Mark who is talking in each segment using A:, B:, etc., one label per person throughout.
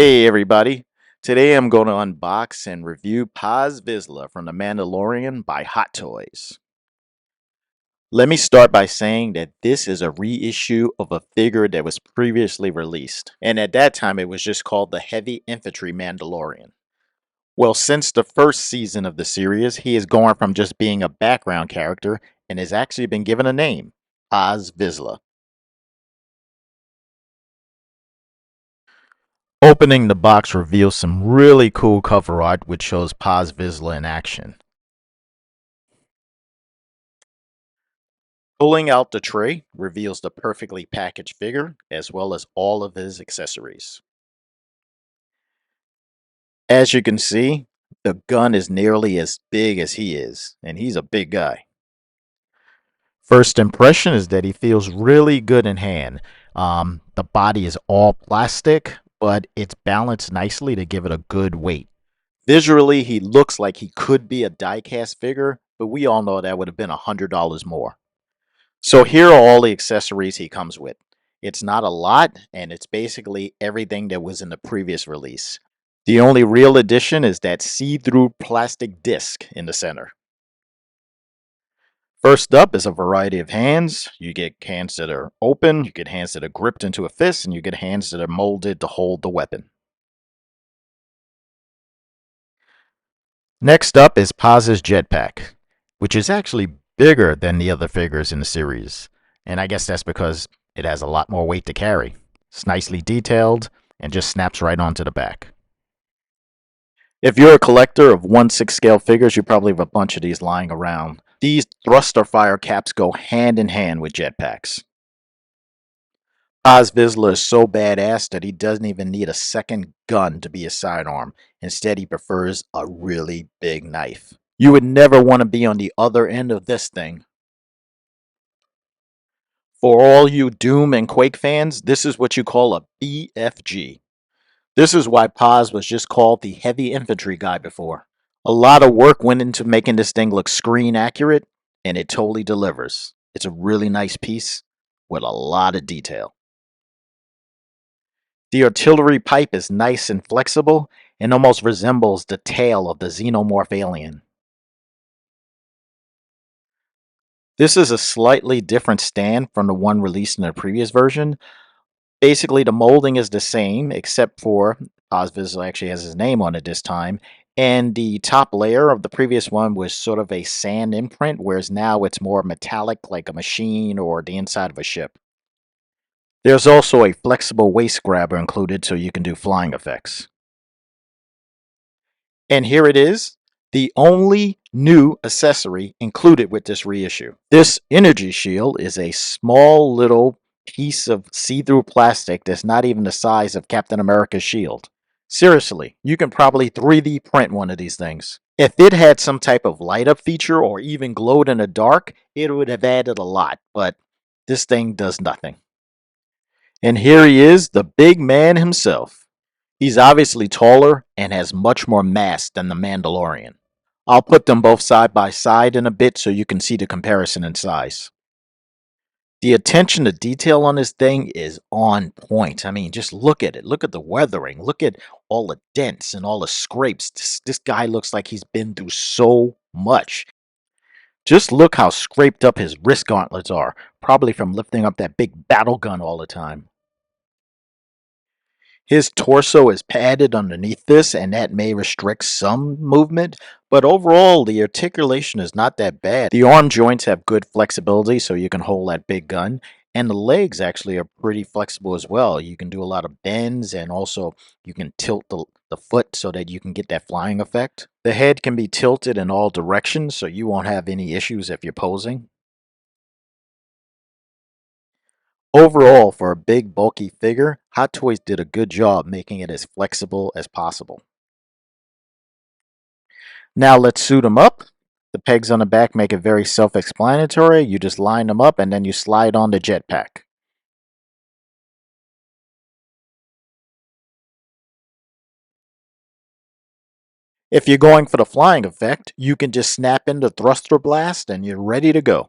A: Hey everybody! Today I'm going to unbox and review Paz Vizsla from The Mandalorian by Hot Toys. Let me start by saying that this is a reissue of a figure that was previously released, and at that time it was just called the Heavy Infantry Mandalorian. Well, since the first season of the series, he has gone from just being a background character and has actually been given a name, Paz Vizsla. Opening the box reveals some really cool cover art which shows Paz Vizsla in action. Pulling out the tray reveals the perfectly packaged figure as well as all of his accessories. As you can see, the gun is nearly as big as he is, and he's a big guy. First impression is that he feels really good in hand. The body is all plastic, but it's balanced nicely to give it a good weight. Visually, he looks like he could be a die-cast figure, but we all know that would have been $100 more. So here are all the accessories he comes with. It's not a lot, and it's basically everything that was in the previous release. The only real addition is that see-through plastic disc in the center. First up is a variety of hands. You get hands that are open, you get hands that are gripped into a fist, and you get hands that are molded to hold the weapon. Next up is Paz's jetpack, which is actually bigger than the other figures in the series. And I guess that's because it has a lot more weight to carry. It's nicely detailed and just snaps right onto the back. If you're a collector of 1/6 scale figures, you probably have a bunch of these lying around. These thruster fire caps go hand in hand with jetpacks. Paz Vizsla is so badass that he doesn't even need a second gun to be a sidearm. Instead, he prefers a really big knife. You would never want to be on the other end of this thing. For all you Doom and Quake fans, this is what you call a BFG. This is why Paz was just called the Heavy Infantry guy before. A lot of work went into making this thing look screen accurate, and it totally delivers. It's a really nice piece with a lot of detail. The artillery pipe is nice and flexible and almost resembles the tail of the xenomorph alien. This is a slightly different stand from the one released in the previous version. Basically, the molding is the same, except for Paz Vizsla actually has his name on it this time. And the top layer of the previous one was sort of a sand imprint, whereas now it's more metallic, like a machine or the inside of a ship. There's also a flexible waist grabber included so you can do flying effects. And here it is, the only new accessory included with this reissue. This energy shield is a small little piece of see-through plastic that's not even the size of Captain America's shield. Seriously, you can probably 3D print one of these things. If it had some type of light up feature or even glowed in the dark, it would have added a lot, but this thing does nothing. And here he is, the big man himself. He's obviously taller and has much more mass than the Mandalorian. I'll put them both side by side in a bit so you can see the comparison in size. The attention to detail on this thing is on point. I mean, just look at it. Look at the weathering. Look at all the dents and all the scrapes. This guy looks like he's been through so much. Just look how scraped up his wrist gauntlets are, probably from lifting up that big battle gun all the time. His torso is padded underneath this, and that may restrict some movement, but overall, the articulation is not that bad. The arm joints have good flexibility, so you can hold that big gun, and the legs actually are pretty flexible as well. You can do a lot of bends, and also you can tilt the foot so that you can get that flying effect. The head can be tilted in all directions, so you won't have any issues if you're posing. Overall, for a big, bulky figure, Hot Toys did a good job making it as flexible as possible. Now let's suit them up. The pegs on the back make it very self-explanatory. You just line them up and then you slide on the jetpack. If you're going for the flying effect, you can just snap in the thruster blast and you're ready to go.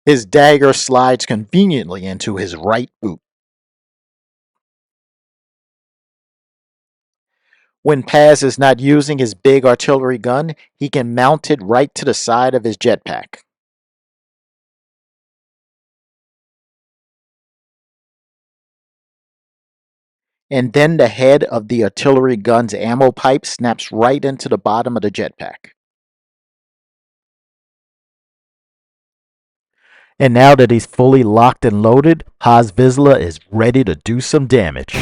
A: His dagger slides conveniently into his right boot. When Paz is not using his big artillery gun, he can mount it right to the side of his jetpack. And then the head of the artillery gun's ammo pipe snaps right into the bottom of the jetpack. And now that he's fully locked and loaded, Paz Vizsla is ready to do some damage.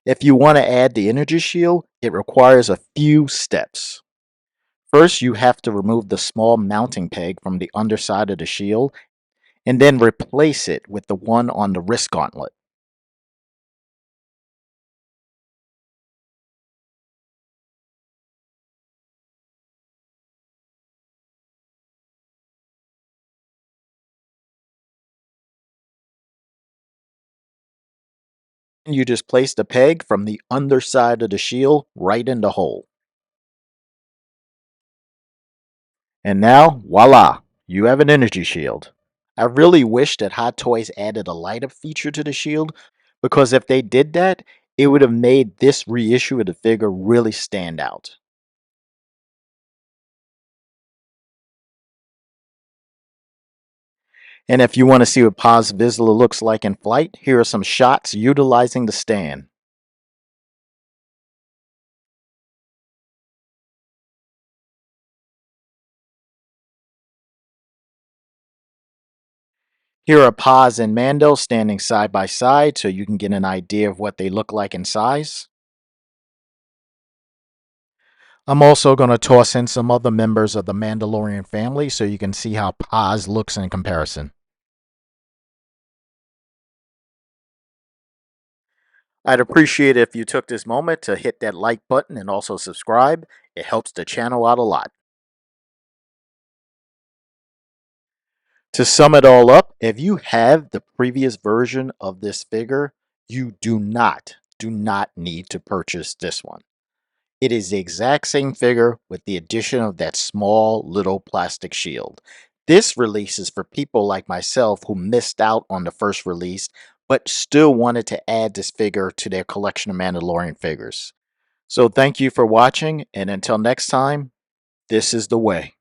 A: If you want to add the energy shield, it requires a few steps. First, you have to remove the small mounting peg from the underside of the shield and then replace it with the one on the wrist gauntlet. And you just place the peg from the underside of the shield right in the hole. And now, voila, you have an energy shield. I really wish that Hot Toys added a light up feature to the shield, because if they did that, it would have made this reissue of the figure really stand out. And if you want to see what Paz Vizsla looks like in flight, here are some shots utilizing the stand. Here are Paz and Mando standing side by side so you can get an idea of what they look like in size. I'm also going to toss in some other members of the Mandalorian family so you can see how Paz looks in comparison. I'd appreciate it if you took this moment to hit that like button and also subscribe. It helps the channel out a lot. To sum it all up, if you have the previous version of this figure, you do not need to purchase this one. It is the exact same figure with the addition of that small little plastic shield. This release is for people like myself who missed out on the first release, but still wanted to add this figure to their collection of Mandalorian figures. So thank you for watching, and until next time, this is the way.